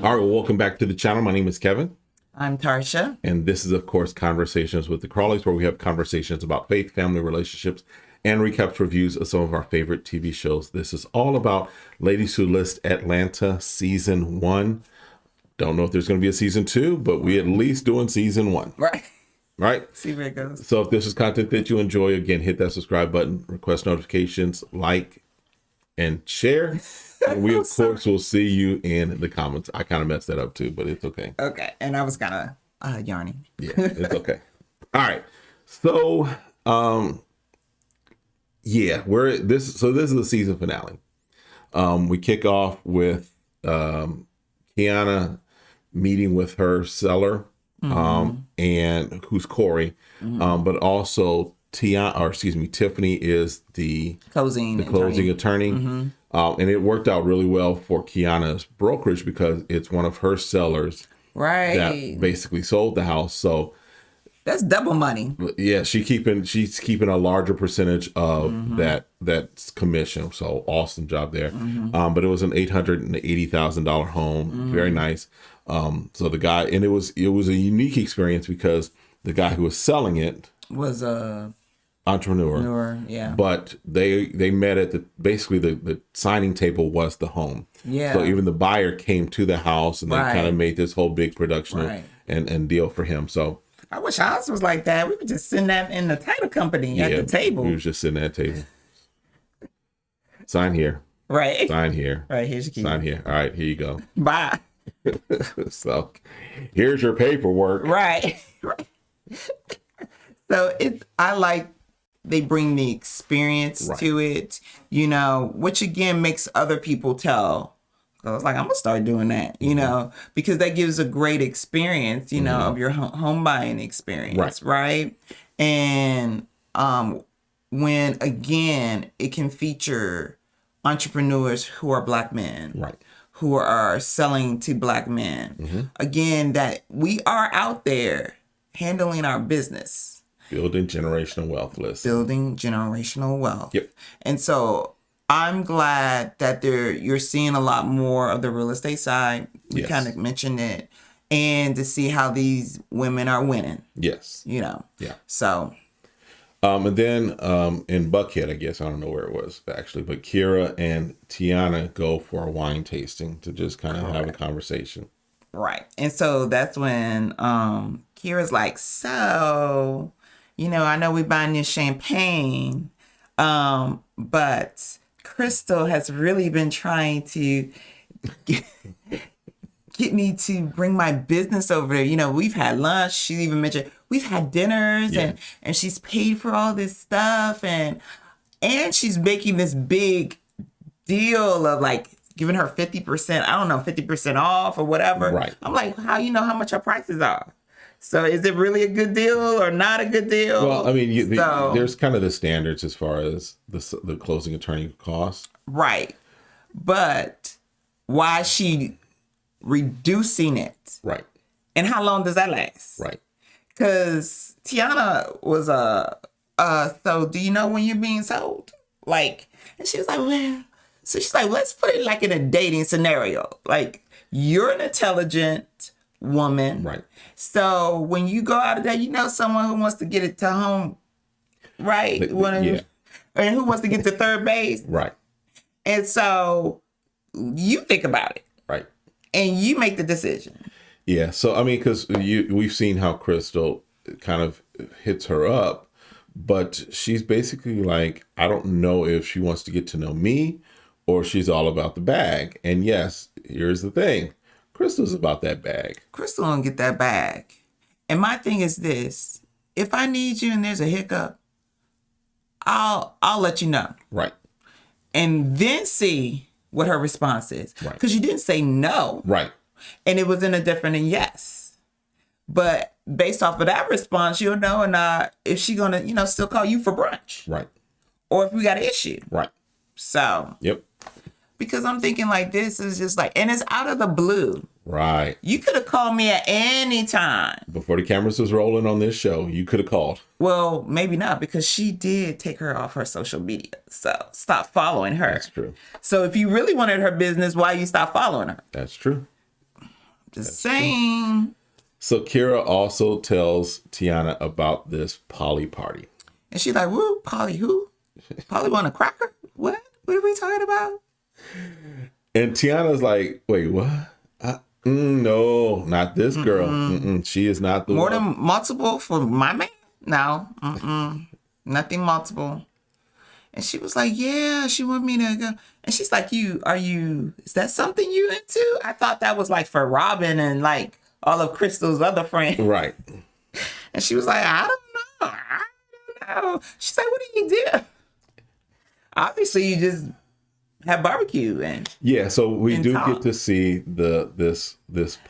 All right, well, welcome back to the channel. My name is Kevin. I'm Tarsha. And this is, of course, Conversations with the Crawleys, where we have conversations about faith, family, relationships, and recaps reviews of some of our favorite TV shows. This is all about Ladies Who List Atlanta Season 1. Don't know if there's going to be a Season 2, but we at least doing Season 1. Right? See where it goes. So if this is content that you enjoy, again, hit that subscribe button, request notifications, like, and share. And we, of course, will see you in the comments. I kind of messed that up too, but it's okay. Okay. And I was kind of yarning. Yeah, it's okay. All right. So, this is the season finale. We kick off with Kiana meeting with her seller, and who's Corey, but also Tiffany is the closing attorney. And it worked out really well for Kiana's brokerage because it's one of her sellers that basically sold the house. So that's double money. Yeah, she's keeping a larger percentage of that commission. So awesome job there. But it was an $880,000 home. Very nice. So the guy, and it was a unique experience because the guy who was selling it was a entrepreneur. Yeah. But they met at the signing table was the home. Yeah. So even the buyer came to the house and they kind of made this whole big production and deal for him. So I wish ours was like that. We were just sitting that in the title company at the table. We was just sitting at the table. Sign here. Right. Sign here. Right. Here's your key. Sign here. All right, here you go. Bye. So here's your paperwork. Right. So I like they bring the experience to it, which again makes other people tell. So I was like, I'm gonna start doing that, because that gives a great experience, of your home buying experience, right? And when again it can feature entrepreneurs who are Black men, who are selling to Black men, again that we are out there handling our business. Building generational wealth, list. Building generational wealth. Yep. And so I'm glad that you're seeing a lot more of the real estate side. We kind of mentioned it. And to see how these women are winning. Yes. Yeah. So. And then in Buckhead, I guess, I don't know where it was actually, but Kira and Tiana go for a wine tasting to just kind of have a conversation. Right. And so that's when Kira's like, so... I know we're buying this champagne, but Crystal has really been trying to get me to bring my business over there. We've had lunch. She even mentioned we've had dinners and she's paid for all this stuff. And she's making this big deal of like giving her 50%, I don't know, 50% off or whatever. Right. I'm like, how how much our prices are? So is it really a good deal or not a good deal? Well, I mean, there's kind of the standards as far as the closing attorney costs. Right. But why is she reducing it? Right. And how long does that last? Right. Because Tiana was so do you know when you're being sold? Like, and she was like, well, so she's like, let's put it like in a dating scenario. Like, you're an intelligent woman. Right. So when you go out of there, someone who wants to get it to home, right? And who wants to get to third base. Right. And so you think about it. Right. And you make the decision. Yeah. So, I mean, because we've seen how Crystal kind of hits her up, but she's basically like, I don't know if she wants to get to know me or she's all about the bag. And yes, here's the thing. Crystal's about that bag. Crystal gonna get that bag. And my thing is this. If I need you and there's a hiccup, I'll let you know. Right. And then see what her response is. Right. Because you didn't say no. Right. And it was in a different and yes. But based off of that response, you'll know or not if she gonna, still call you for brunch. Right. Or if we got an issue. Right. So. Yep. Because I'm thinking like this is just like, and it's out of the blue. Right. You could have called me at any time. Before the cameras was rolling on this show, you could have called. Well, maybe not, because she did take her off her social media. So stop following her. That's true. So if you really wanted her business, why you stop following her? That's true. Just saying. True. So Kira also tells Tiana about this Polly party. And she's like, woo, Polly who? Polly want a cracker? What? What are we talking about? And Tiana's like, wait, what? No, not this girl. She is not the More one. than multiple for my man? No. Nothing multiple. And she was like, yeah, she want me to go. And she's like, is that something you into? I thought that was like for Robin and like all of Crystal's other friends. Right. And she was like, I don't know. She's like, what do you do? Obviously, you just have barbecue and so we do get to see this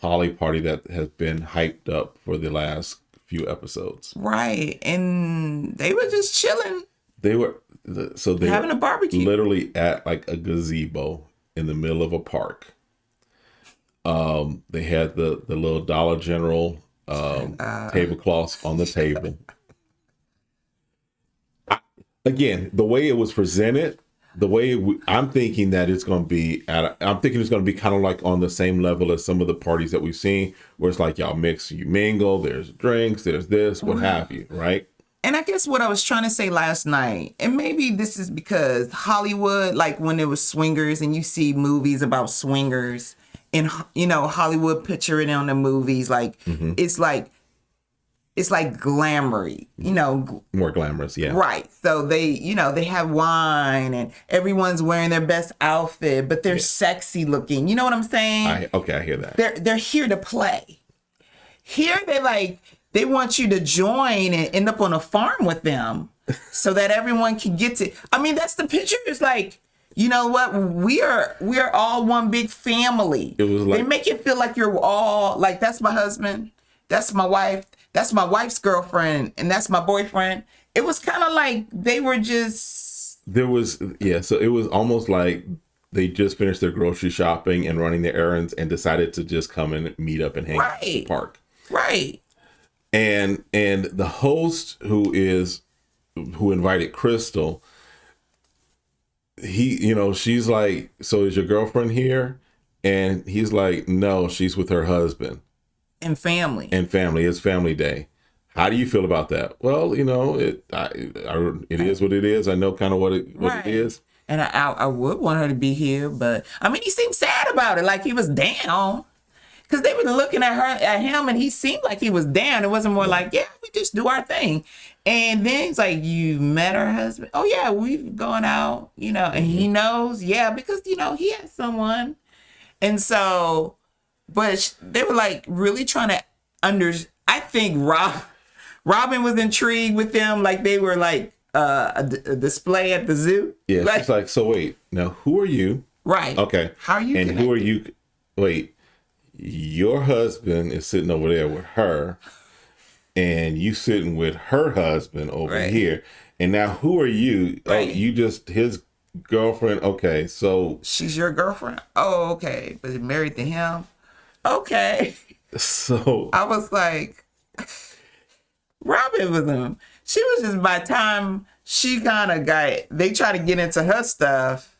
Polly party that has been hyped up for the last few episodes. Right, and they were just chilling. They were having a barbecue, literally at like a gazebo in the middle of a park. They had the little Dollar General tablecloths on the table. Again, the way it was presented, I'm thinking that it's going to be kind of like on the same level as some of the parties that we've seen, where it's like y'all mix, you mingle, there's drinks, there's this, what have you, right? And I guess what I was trying to say last night, and maybe this is because Hollywood, like when it was swingers and you see movies about swingers and, Hollywood picture it on the movies, like it's like glamoury, More glamorous, yeah. Right. So they have wine and everyone's wearing their best outfit, but they're sexy looking. You know what I'm saying? I hear that. They're here to play. Here they want you to join and end up on a farm with them so that everyone can get to. I mean, that's the picture. It's like, you know what? We are all one big family. It was like, they make it feel like you're all like, that's my husband, that's my wife. That's my wife's girlfriend, and that's my boyfriend. It was kind of like they were just... So it was almost like they just finished their grocery shopping and running their errands and decided to just come and meet up and hang out at the park. Right. And the host who invited Crystal, she's like, so is your girlfriend here? And he's like, no, she's with her husband. And family. It's family day. How do you feel about that? Well, it is what it is. I know kind of what it is. And I would want her to be here, but I mean, he seemed sad about it, like he was down. Because they were looking at him, and he seemed like he was down. It wasn't more like, yeah, we just do our thing. And then he's like, you met her husband? Oh yeah, we've gone out, and he knows, because he has someone, and so. But they were like really trying to I think Robin was intrigued with them, like they were like a display at the zoo. Yeah, like, she's like, so wait, now who are you? Right. Okay. How are you? And who are you? Wait, your husband is sitting over there with her, and you sitting with her husband over here. And now who are you? Right. Oh, you just his girlfriend. Okay, so she's your girlfriend. Oh, okay, but you're married to him. Okay. So I was like, Robin was him. She was just, by the time she kind of they tried to get into her stuff,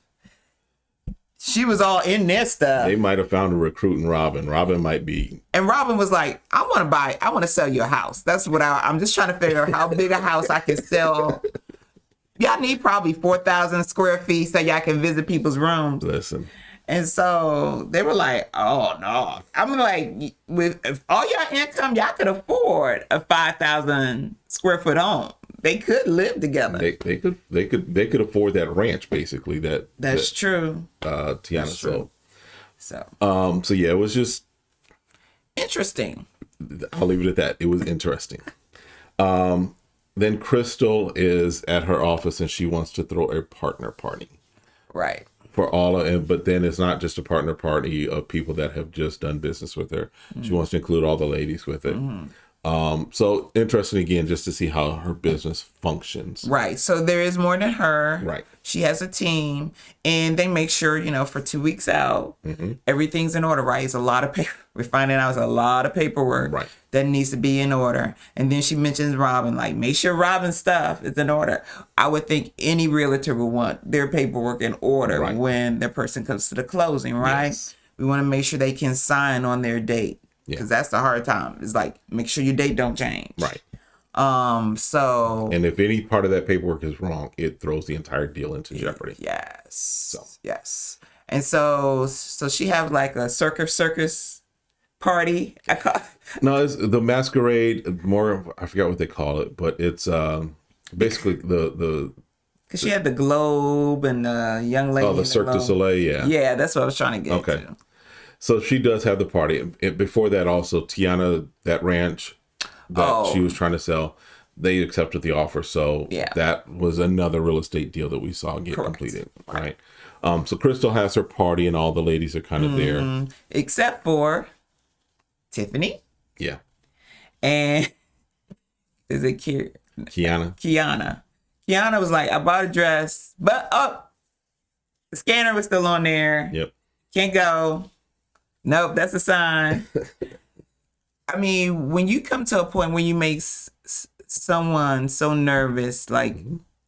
she was all in their stuff. They might have found a recruit in Robin. Robin might be. And Robin was like, I want to sell you a house. That's what I'm just trying to figure out how big a house I can sell. Y'all need probably 4,000 square feet so y'all can visit people's rooms. Listen. And so they were like, oh, no. I'm like, with all your income, y'all could afford a 5,000 square foot home. They could live together. They could afford that ranch, basically. That's true. Tiana sold. So yeah, it was just interesting. I'll leave it at that. It was interesting. Then Crystal is at her office and she wants to throw a partner party. Right. For but then it's not just a partner party of people that have just done business with her. Mm-hmm. She wants to include all the ladies with it. Mm-hmm. So interesting again, just to see how her business functions. Right. So there is more than her. Right. She has a team, and they make sure, for 2 weeks out, everything's in order, right? It's a lot of paper. We're finding out it's a lot of paperwork that needs to be in order. And then she mentions Robin, like, make sure Robin's stuff is in order. I would think any realtor would want their paperwork in order when their person comes to the closing, right? Yes. We want to make sure they can sign on their date. because that's the hard time. It's like, make sure your date don't change. Right. So. And if any part of that paperwork is wrong, it throws the entire deal into jeopardy. Yes. Yes. And so she have like a circus party. No, it's the masquerade. More, I forgot what they call it, but it's basically the. Because she had the globe and the young lady. Oh, the Cirque du Soleil. Yeah. Yeah, that's what I was trying to get to. So she does have the party. Before that, also Tiana, that ranch that she was trying to sell, they accepted the offer. So that was another real estate deal that we saw get completed. Right. So Crystal has her party and all the ladies are kind of there. Except for Tiffany. Yeah. And is it Kiana? Kiana was like, I bought a dress, but the scanner was still on there. Yep. Can't go. Nope, that's a sign. I mean, when you come to a point where you make someone so nervous, like,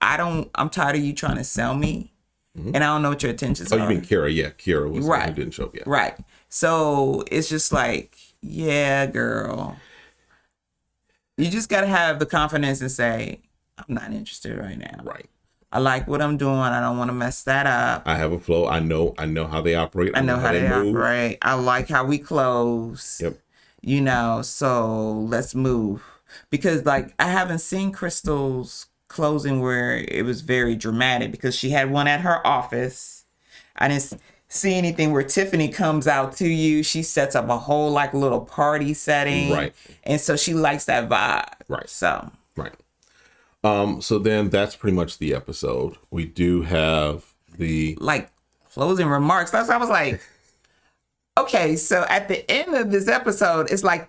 I'm tired of you trying to sell me, and I don't know what your intentions are. Oh, you mean Kira? Yeah, Kira was the one who didn't show up yet. Right. So it's just like, yeah, girl. You just got to have the confidence and say, I'm not interested right now. Right. I like what I'm doing. I don't want to mess that up. I have a flow. I know how they operate. I know how they operate. I like how we close. Yep. You know, so let's move. Because like I haven't seen Crystal's closing where it was very dramatic, because she had one at her office. I didn't see anything where Tiffany comes out to you. She sets up a whole like little party setting. Right. And so she likes that vibe. Right. So. Right. So then that's pretty much the episode. We do have the like closing remarks. That's I was like, okay, so at the end of this episode, it's like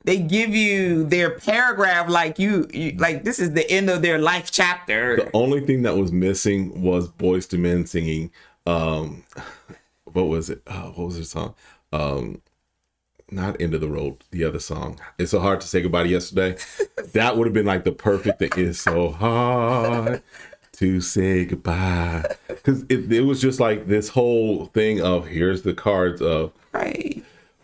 they give you their paragraph like you like this is the end of their life chapter. The only thing that was missing was Boyz II Men singing what was it? What was their song? Not End of the Road, the other song. It's so hard to say goodbye to yesterday. That would have been like the perfect thing. It's so hard to say goodbye. Because it was just like this whole thing of here's the cards of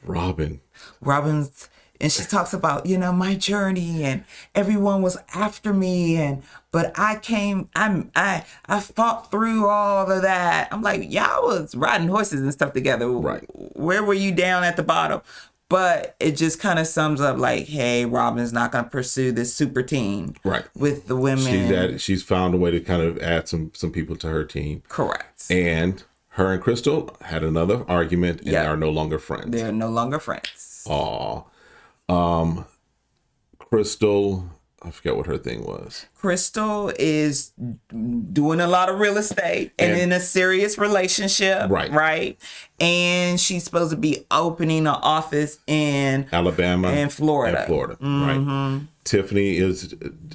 Robin's. And she talks about, you know, my journey and everyone was after me. But I fought through all of that. I'm like, y'all was riding horses and stuff together. Right. Where were you down at the bottom? But it just kind of sums up like, hey, Robin's not going to pursue this super team with the women. She's found a way to kind of add some people to her team. Correct. And her and Crystal had another argument and are no longer friends. They're no longer friends. Aw. Crystal, I forget what her thing was. Crystal is doing a lot of real estate and in a serious relationship. Right. And she's supposed to be opening an office in Alabama and Florida. Right. Tiffany is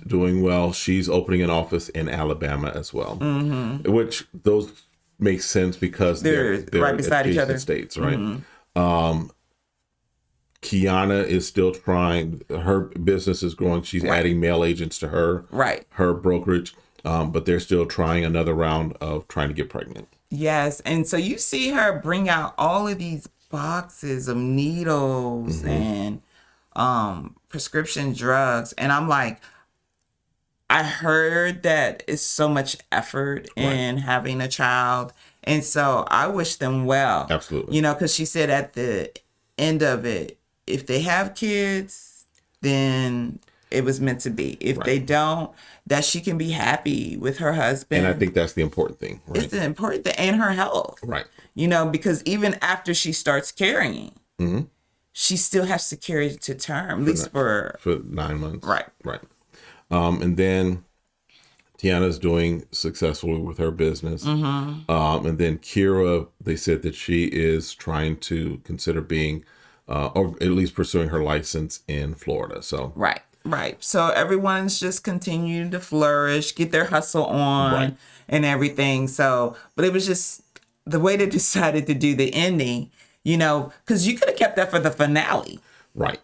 doing well. She's opening an office in Alabama as well. Which those make sense because they're right beside each other. States, right? Kiana is still trying. Her business is growing. She's adding mail agents to her brokerage, but they're still trying another round of trying to get pregnant. Yes, and so you see her bring out all of these boxes of needles and prescription drugs, and I'm like, I heard that it's so much effort in having a child, and so I wish them well. Absolutely, you know, because she said at the end of it, if they have kids, then it was meant to be. If they don't, that she can be happy with her husband. And I think that's the important thing. Right? It's the important thing. And her health. Right. You know, because even after she starts carrying, she still has to carry to term, at least for 9 months. Right. Right. And then Tiana's doing successfully with her business. And then Kira, they said that she is trying to consider being or at least pursuing her license in Florida. So right. So everyone's just continuing to flourish, get their hustle on and everything. So, but it was just the way they decided to do the ending, you know, because you could have kept that for the finale. Right.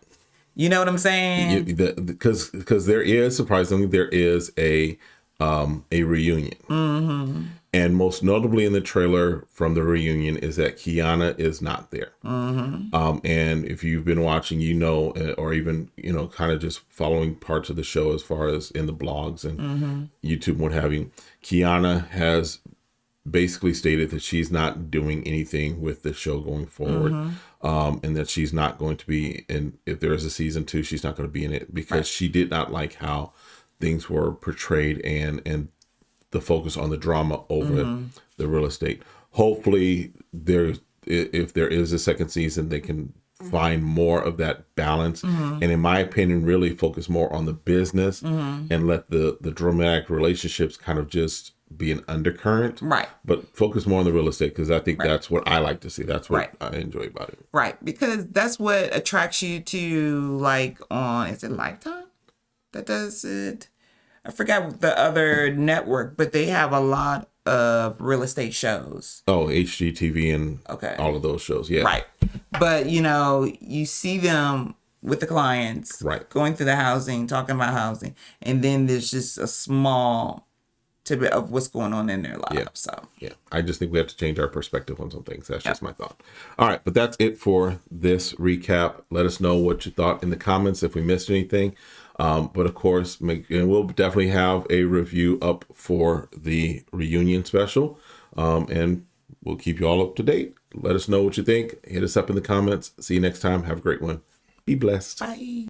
You know what I'm saying? Because there is, surprisingly, there is a reunion. And most notably in the trailer from the reunion is that Kiana is not there. And if you've been watching, or even, kind of just following parts of the show as far as in the blogs and YouTube and what have you, Kiana has basically stated that she's not doing anything with the show going forward. And that she's not going to be in, if there is a season 2, she's not going to be in it because she did not like how things were portrayed and the focus on the drama over the real estate. Hopefully if there is a second season, they can find more of that balance. And in my opinion, really focus more on the business and let the dramatic relationships kind of just be an undercurrent. Right. But focus more on the real estate because I think that's what I like to see. That's what I enjoy about it. Right. Because that's what attracts you to, like, is it Lifetime that does it? I forgot the other network, but they have a lot of real estate shows. Oh, HGTV and all of those shows. Yeah. Right. But, you see them with the clients going through the housing, talking about housing. And then there's just a small tidbit of what's going on in their lives. Yeah. I just think we have to change our perspective on some things. That's just my thought. All right. But that's it for this recap. Let us know what you thought in the comments if we missed anything. But of course, we'll definitely have a review up for the reunion special. And we'll keep you all up to date. Let us know what you think. Hit us up in the comments. See you next time. Have a great one. Be blessed. Bye.